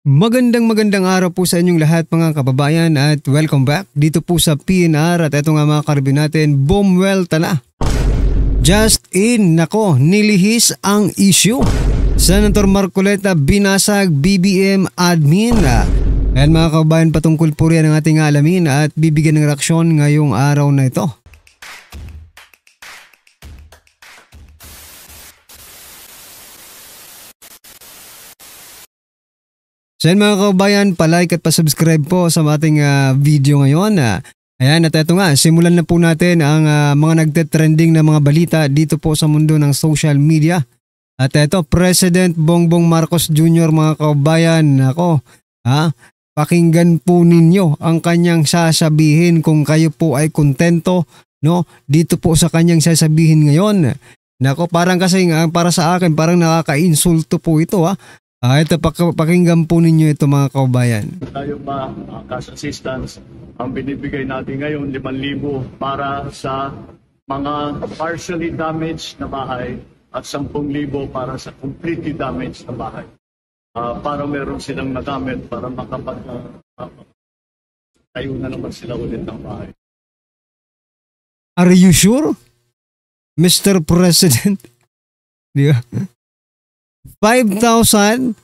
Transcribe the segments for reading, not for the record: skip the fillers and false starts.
Magandang araw po sa inyong lahat mga kababayan at welcome back dito po sa PNR at eto nga mga karibin natin, Bumwelta na. Just in, nako, nilihis ang issue. Senator Marcoleta binasag BBM admin. Ayan mga kababayan, patungkol po riyan ang ating alamin at bibigyan ng reaksyon ngayong araw na ito. So yan mga kababayan, palike at pasubscribe po sa ating video ngayon. Ayan at eto nga, simulan na po natin ang mga nagte-trending na mga balita dito po sa mundo ng social media. At eto, President Bongbong Marcos Jr. mga kababayan, ako, pakinggan po ninyo ang kanyang sasabihin kung kayo po ay kontento, no? Dito po sa kanyang sasabihin ngayon. Nako, parang kasi para sa akin, parang nakaka-insulto po ito ito, pakinggan po ninyo ito mga kababayan. Tayo pa, cash assistance, ang binibigay natin ngayon, 5,000 para sa mga partially damaged na bahay at 10,000 para sa completely damaged na bahay. Para meron silang nagamit para tayo na naman sila ulit ng bahay. Are you sure, Mr. President? Di ba? 5,000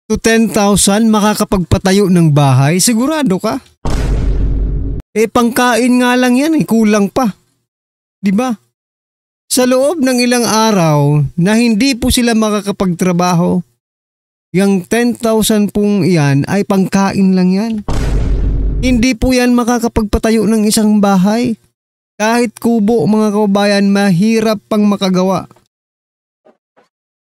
to 10,000 makakapagpatayo ng bahay? Sigurado ka? Pangkain nga lang yan, kulang pa. Diba? Sa loob ng ilang araw na hindi po sila makakapagtrabaho, yung 10,000 pong iyan ay pangkain lang yan. Hindi po yan makakapagpatayo ng isang bahay. Kahit kubo mga kababayan, mahirap pang makagawa.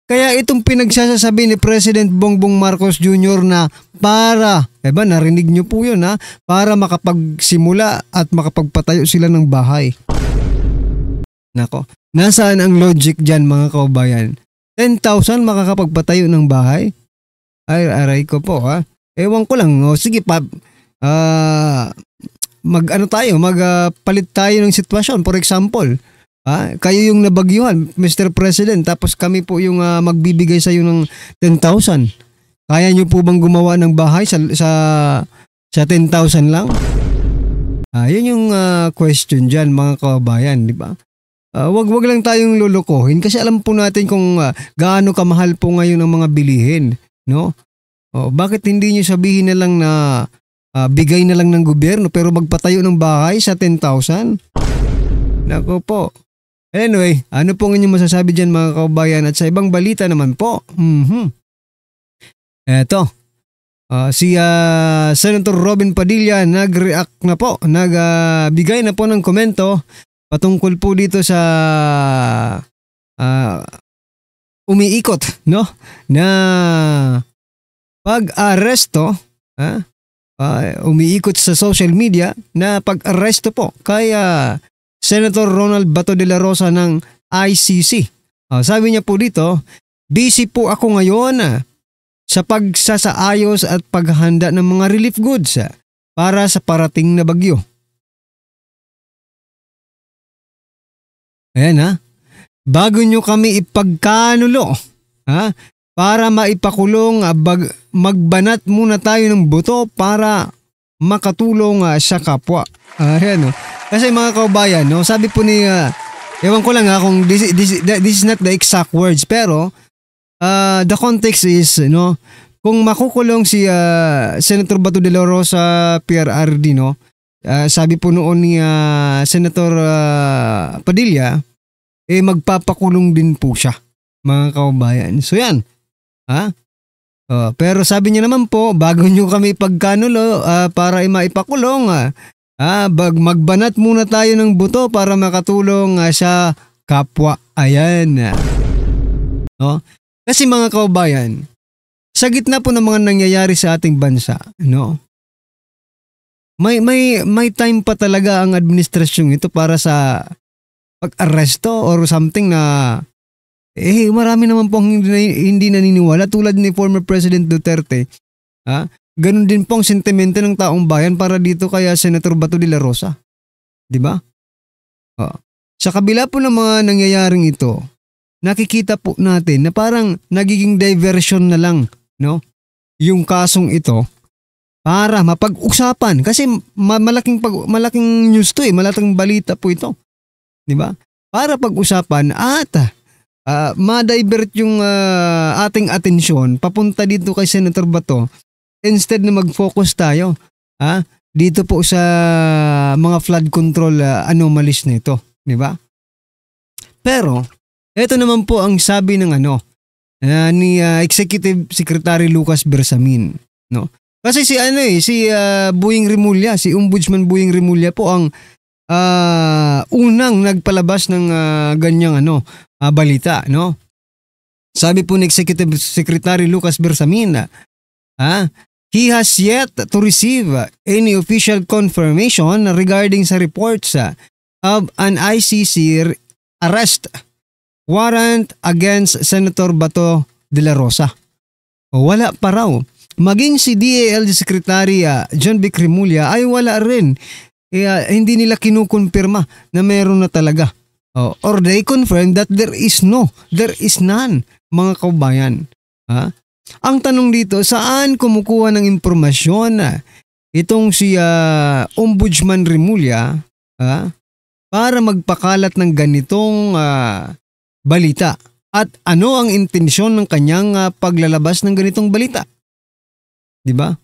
Kaya itong pinagsasasabi ni President Bongbong Marcos Jr. na para, narinig nyo po yun para makapagsimula at makapagpatayo sila ng bahay. Nako, nasaan ang logic dyan mga kababayan? 10,000 makakapagpatayo ng bahay? Ay, aray ko po Ewan ko lang, sige pa, magpalit tayo ng sitwasyon. For example, kayo yung nabagyuhan, Mr. President, tapos kami po yung magbibigay sa iyo ng 10,000. Kaya nyo po bang gumawa ng bahay sa 10,000 lang? Yun yung question dyan mga kababayan, di ba? Wag lang tayong lulukohin kasi alam po natin kung gaano kamahal po ngayon ang mga bilihin, no? Bakit hindi nyo sabihin na lang na bigay na lang ng gobyerno pero magpatayo ng bahay sa 10,000? Nako po. Anyway, ano pong inyong masasabi dyan mga kababayan at sa ibang balita naman po? Eto, si Senator Robin Padilla nag-react na po, nagbigay na po ng komento patungkol po dito sa umiikot, no? Na pag-aresto, umiikot sa social media na pag-aresto po kaya Senator Ronald Bato de la Rosa ng ICC. Sabi niya po dito, busy po ako ngayon sa pagsasaayos at paghahanda ng mga relief goods para sa parating na bagyo. Ayan bago nyo kami ipagkanulo, para maipakulong, magbanat muna tayo ng buto para makatulong sa kapwa. Ayan Kasi mga kaubayan, sabi po ni, ewan ko lang kung this is not the exact words, pero the context is, kung makukulong si Senator Bato de la Rosa PRRD, sabi po noon ni Senator Padilla, magpapakulong din po siya, mga kaubayan. So yan, pero sabi niya naman po, bago nyo kami pagkanulo para maipakulong, magbanat muna tayo ng buto para makatulong sa kapwa. Ayan. No? Kasi mga kaubayan, sa gitna po ng mga nangyayari sa ating bansa, may time pa talaga ang administrasyon ito para sa pag-aresto or something na marami naman pong hindi naniniwala tulad ni former President Duterte. Ganun din pong sentimento ng taong bayan para dito kaya Senator Bato de la Rosa. Di ba? Sa kabila po ng mga nangyayaring ito, nakikita po natin na parang nagiging diversion na lang, yung kasong ito para mapag-usapan kasi malaking news to malaking balita po ito, 'di ba? Para pag-usapan at ma-divert yung ating atensyon papunta dito kay Senator Bato instead na mag-focus tayo dito po sa mga flood control anomalies nito, 'di ba? Pero ito naman po ang sabi ng ni Executive Secretary Lucas Bersamin, no? Kasi si Boying Rimulya, si Ombudsman Boying Rimulya po ang unang nagpalabas ng ganyang balita, no? Sabi po ni Executive Secretary Lucas Bersamin, he has yet to receive any official confirmation regarding sa reports of an ICC arrest warrant against Senator Bato de la Rosa. Wala pa raw. Maging si DALG Secretary John Vic Rimulya ay wala rin. Hindi nila kinukumpirma na meron na talaga. Or they confirm that there is none, mga kaubayan. Ang tanong dito, saan kumukuha ng impormasyon itong si Ombudsman Rimulya para magpakalat ng ganitong balita? At ano ang intensyon ng kanyang paglalabas ng ganitong balita? 'Di ba?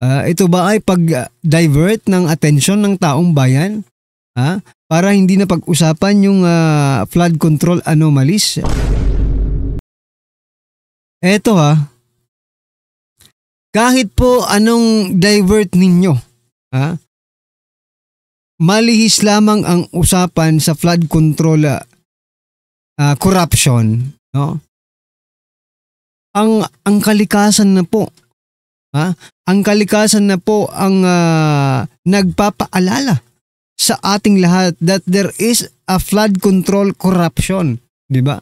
Ito ba ay pag-divert ng atensyon ng taong bayan? Para hindi na pag-usapan yung flood control anomalies? Eto kahit po anong divert ninyo, malihis lamang ang usapan sa flood control corruption, no? Ang kalikasan na po, ang kalikasan na po ang nagpapaalala sa ating lahat that there is a flood control corruption, 'di ba?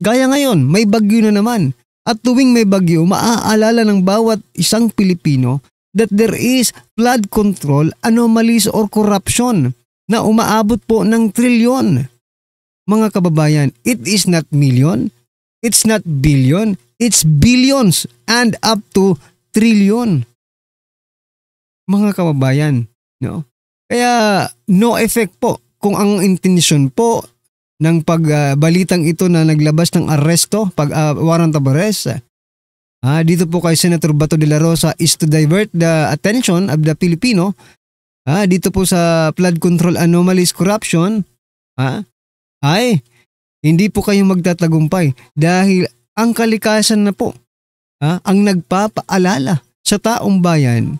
Gaya ngayon, may bagyo na naman. At tuwing may bagyo, maaalala ng bawat isang Pilipino that there is flood control anomalies or corruption na umaabot po ng trilyon. Mga kababayan, it is not million, it's not billion, it's billions and up to trillion. Mga kababayan, no? Kaya no effect po kung ang intensyon po ng pagbalitang ito na naglabas ng aresto, warrant of arrest, dito po kay Senator Bato de la Rosa is to divert the attention of the Filipino dito po sa flood control anomalies corruption, ay hindi po kayo magtatagumpay dahil ang kalikasan na po ang nagpapaalala sa taong bayan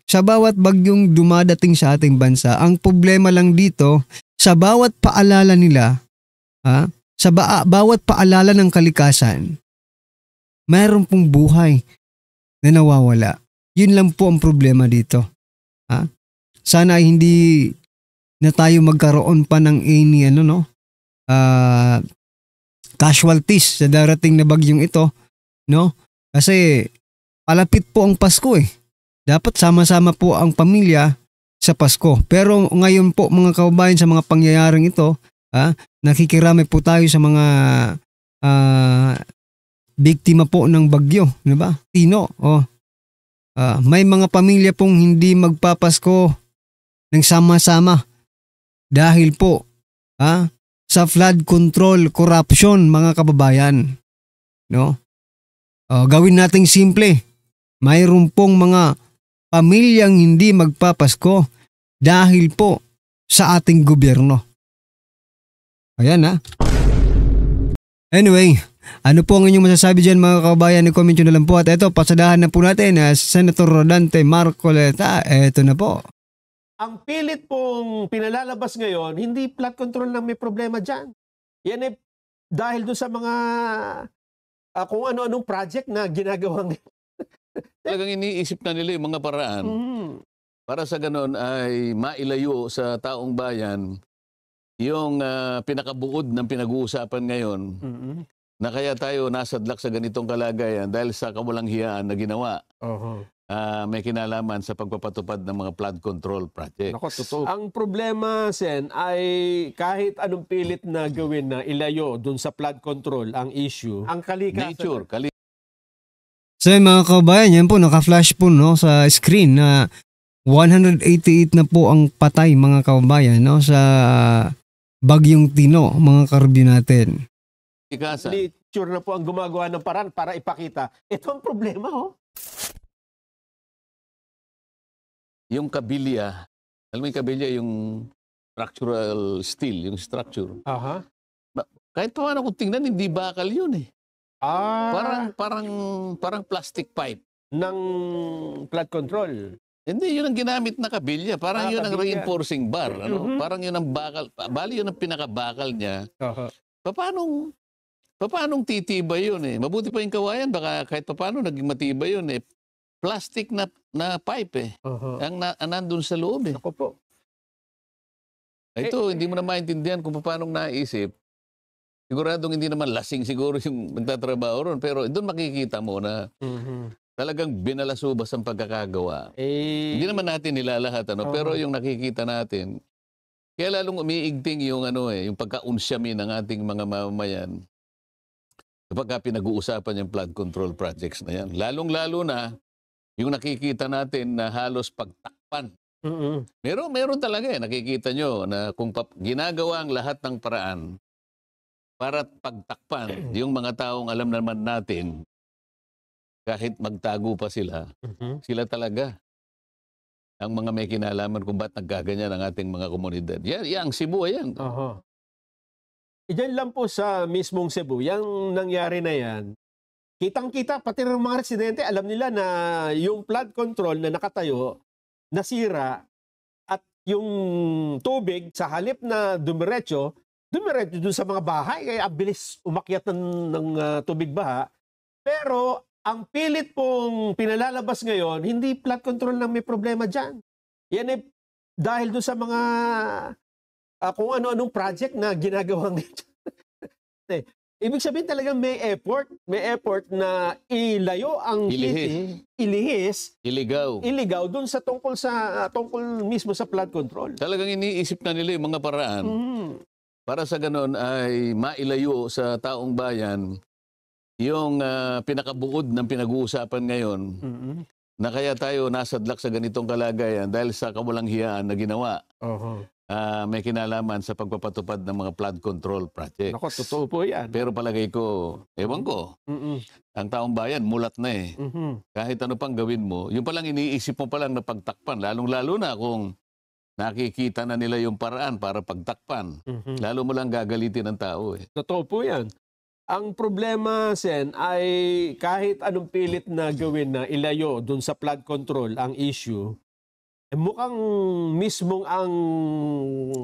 sa bawat bagyong dumadating sa ating bansa. Ang problema lang dito, sa bawat paalala nila, sa bawat paalala ng kalikasan, mayroon pong buhay na nawawala. Yun lang po ang problema dito. Sana ay hindi na tayo magkaroon pa ng casualties sa darating na bagyong ito, no? Kasi palapit po ang Pasko Dapat sama-sama po ang pamilya sa Pasko. Pero ngayon po mga kababayan, sa mga pangyayaring ito, nakikirami po tayo sa mga biktima po ng bagyo, di ba? Tino, may mga pamilya pong hindi magpapasko ng sama-sama dahil po sa flood control corruption, mga kababayan, no? Gawin nating simple. Mayroon pong mga pamilyang hindi magpapasko dahil po sa ating gobyerno. Ayan Anyway, ano po ang inyong masasabi dyan mga kababayan? I-comment nyo na lang po. At ito, pasadahan na po natin Senator Rodante Marcoleta. Ito na po. Ang pilit pong pinalalabas ngayon, hindi flood control lang may problema dyan. Yan dahil doon sa mga kung ano-anong project na ginagawang Talagang iniisip na nila yung mga paraan para sa ganon ay mailayo sa taong bayan yung pinakabuod ng pinag-uusapan ngayon na kaya tayo nasadlak sa ganitong kalagayan dahil sa kawalang hiyaan na ginawa. May kinalaman sa pagpapatupad ng mga flood control project. Nako, totoo. Ang problema, Sen, ay kahit anong pilit na gawin na ilayo dun sa flood control ang issue, ang kalikasan. So yun, mga kabayan, yan po, naka-flash po no, sa screen na 188 na po ang patay mga kabayan no, sa Bagyong Tino, mga karabyo natin. Ikasa. Sure na po ang gumagawa ng paraan para ipakita. Ito ang problema, oh. Yung kabilya, alam mo yung kabilya, yung structural steel, yung structure. Aha. Kahit paano kung tingnan, hindi bakal yun eh. Parang plastic pipe. Ng flood control. Hindi, yun ang ginamit na kabilya. Parang yun ang kabilya. reinforcing bar. Ano? Parang yun ang bakal. Bali yun ang pinakabakal niya. Aha. Paanong titibay yun eh? Mabuti pa yung kawayan, baka kahit paano naging matibay yun eh. Plastic na pipe eh. Aha. Ang nandun sa loob eh. Ako po. Ito, hindi mo na maintindihan kung paano naisip. Siguradong hindi naman lasing siguro yung nagtatrabaho ron. Pero doon makikita mo na talagang binalasubas ang pagkakagawa. Hindi naman natin nilalahat, ano? Pero yung nakikita natin, kaya lalong umiigting yung, yung pagkaunsyami ng ating mga mamamayan kapag pinag-uusapan yung flood control projects na yan. Lalong-lalo na yung nakikita natin na halos pagtakpan. Meron talaga eh. Nakikita nyo na kung ginagawa ang lahat ng paraan para pagtakpan yung mga taong alam naman natin, kahit magtago pa sila, sila talaga ang mga may kinalaman kung ba't nagkaganyan ang ating mga komunidad. Yan, Cebu, yan. Diyan lang po sa mismong Cebu, yung nangyari na yan, kitang-kita, pati ng mga residente, alam nila na yung flood control na nakatayo, nasira, at yung tubig, sa halip na dumiretso dun sa mga bahay, kaya abilis umakyat ng tubig baha. Pero, ang pilit pong pinalalabas ngayon, hindi flood control lang may problema dyan. Yan ay dahil doon sa mga kung ano-anong project na ginagawa ngayon. Ibig sabihin talaga may effort na ilayo ang iligaw doon sa tungkol mismo sa flood control. Talagang iniisip na nila yung mga paraan para sa ganon ay mailayo sa taong bayan yung pinakabuod ng pinag-uusapan ngayon na kaya tayo nasadlak sa ganitong kalagayan dahil sa kawalang hiyaan na ginawa. May kinalaman sa pagpapatupad ng mga flood control projects. Nako, totoo po yan. Pero palagay ko, ewan ko, ang taong bayan mulat na eh. Kahit ano pang gawin mo, yung palang iniisip mo palang na pagtakpan, lalong-lalo na kung nakikita na nila yung paraan para pagtakpan. Lalo mo lang gagalitin ng tao eh. Totoo po yan. Ang problema, Sen, ay kahit anong pilit na gawin na ilayo dun sa flood control ang issue, mukhang mismong ang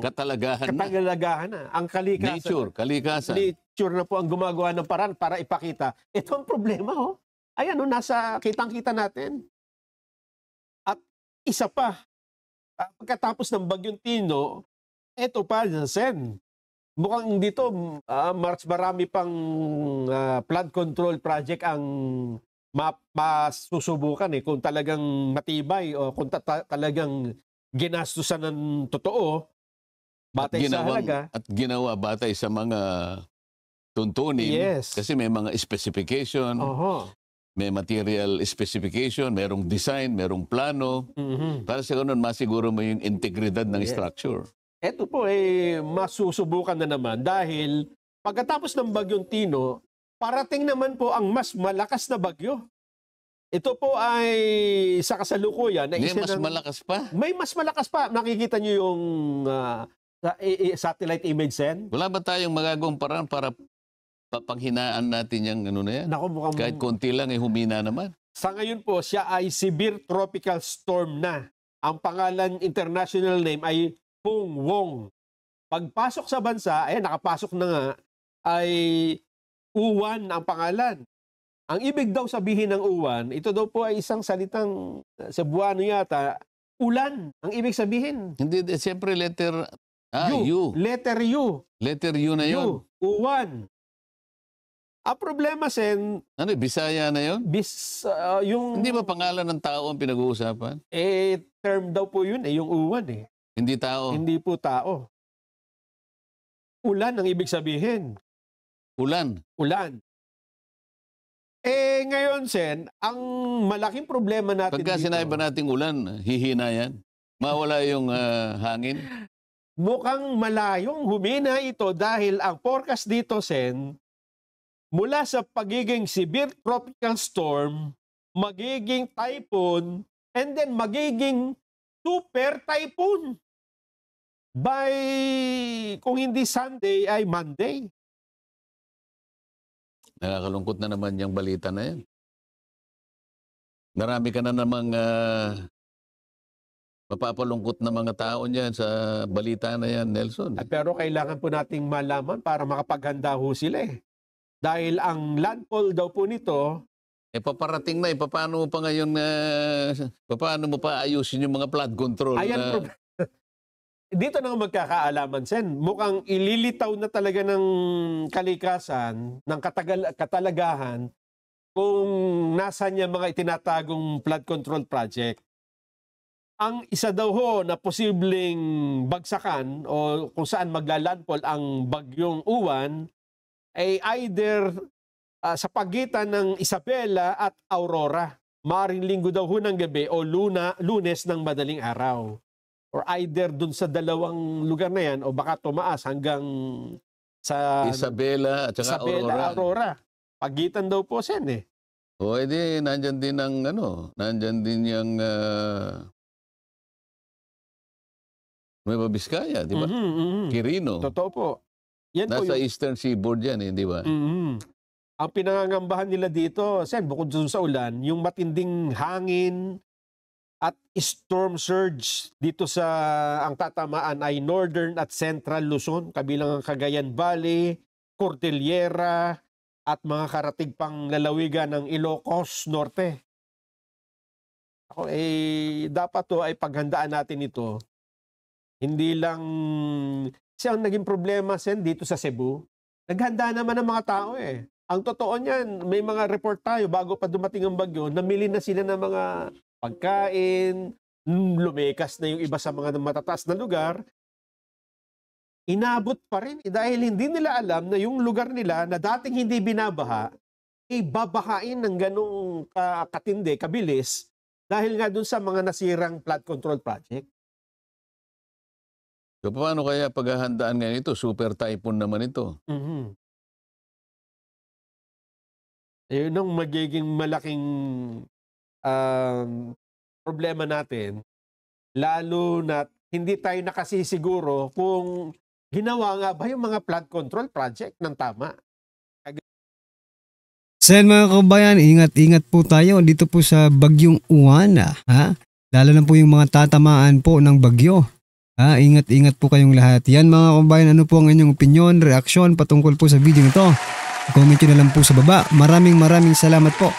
katalagahan na. Ang kalikasan. Nature na po ang gumagawa ng paraan para ipakita. Ito ang problema, oh. Ayan, oh, nasa kitang-kita natin. At isa pa, pagkatapos ng Bagyong Tino, ito pa, Sen, mukhang dito, marami pang flood control project ang masusubukan eh. Kung talagang matibay o kung talagang ginastusan ng totoo, batay sa halaga. At ginawa batay sa mga tuntunin. Yes. Kasi may mga specification, may material specification, merong design, merong plano. Para sa ganun, masiguro mo yung integridad ng structure. Ito po masusubukan na naman dahil pagkatapos ng Bagyong Tino, parating naman po ang mas malakas na bagyo. Ito po ay sa kasalukuyan. May mas malakas pa? May mas malakas pa. Nakikita niyo yung satellite image, Sen? Wala ba tayong magagawang paraan para panghinaan natin yung ano na yan? Naku, kahit konti lang humina naman. Sa ngayon po, siya ay severe tropical storm na. Ang pangalan international name ay Pung Wong. Pagpasok sa bansa, nakapasok na nga, ay uwan ang pangalan. Ang ibig daw sabihin ng uwan, ito daw po ay isang salitang Cebuano yata, ulan. Ang ibig sabihin. Hindi, siyempre letter U. Letter U. Letter U na yun. Uwan. Ang problema, Sen... Ano, Bisaya na yun? Yung... Hindi ba pangalan ng tao ang pinag-uusapan? Term daw po yun yung uwan eh. Hindi tao? Hindi po tao. Ulan ang ibig sabihin. Ulan? Ulan. Ngayon, Sen, ang malaking problema natin Pagka dito, sinabi ba nating ulan, hihina yan? Mawala yung hangin? mukhang malayong humina ito dahil ang forecast dito, Sen, mula sa pagiging severe tropical storm, magiging typhoon, and then magiging super typhoon. By, kung hindi Sunday, ay Monday. Nakakalungkot na naman yung balita na yan. Marami ka na namang mapapalungkot na mga tao niyan sa balita na yan, Nelson. Pero kailangan po nating malaman para makapaghanda ho sila eh. Dahil ang landfall daw po nito, Paparating na, paano mo pa ngayon, paano mo pa ayusin yung mga flood control? ayan, dito na magkakaalaman, Sen. Mukhang ililitaw na talaga ng kalikasan, ng katalagahan, kung nasan yung mga itinatagong flood control project. Ang isa daw ho na posibleng bagsakan o kung saan maglalandfall ang bagyong Uwan ay either sa pagitan ng Isabela at Aurora. Maaaring Linggo daw ho ng gabi o Lunes ng madaling araw. Or either dun sa dalawang lugar na yan o baka tumaas hanggang sa Isabela at saka Aurora. Pagitan daw po, Sen eh. O edi, nandyan din ang nandyan din yung Nueva Vizcaya, di ba? Quirino. Totoo po. Yan Nasa po yung, Eastern Seaboard yan, di ba? ang pinangangambahan nila dito, Sen, bukod dun sa ulan, yung matinding hangin at storm surge dito sa ang tatamaan ay Northern at Central Luzon, kabilang ang Cagayan Valley, Cordillera, at mga karatig pang lalawigan ng Ilocos Norte. Dapat to ay paghandaan natin ito. Hindi lang siya ang naging problema, Sen, dito sa Cebu. Naghanda naman ang mga tao eh. Ang totoo niyan, may mga report tayo bago pa dumating ang bagyo, namili na sila ng mga pagkain, lumekas na yung iba sa mga matataas na lugar. Inabot pa rin dahil hindi nila alam na yung lugar nila na dating hindi binabaha, babahain ng ganong katindi, kabilis, dahil nga dun sa mga nasirang flood control project. So paano kaya paghahandaan ngayon ito? Super typhoon naman ito. Yun ang magiging malaking problema natin, lalo na hindi tayo nakasisiguro kung ginawa nga ba yung mga flood control project ng tama. Sen, mga kabayan, ingat-ingat po tayo dito po sa bagyong Uwan. Lalo na po yung mga tatamaan po ng bagyo. Ingat-ingat po kayong lahat. Yan mga kabayan, ano po ang inyong opinion, reaksyon patungkol po sa video nito? Comment nyo na lang po sa baba. Maraming salamat po.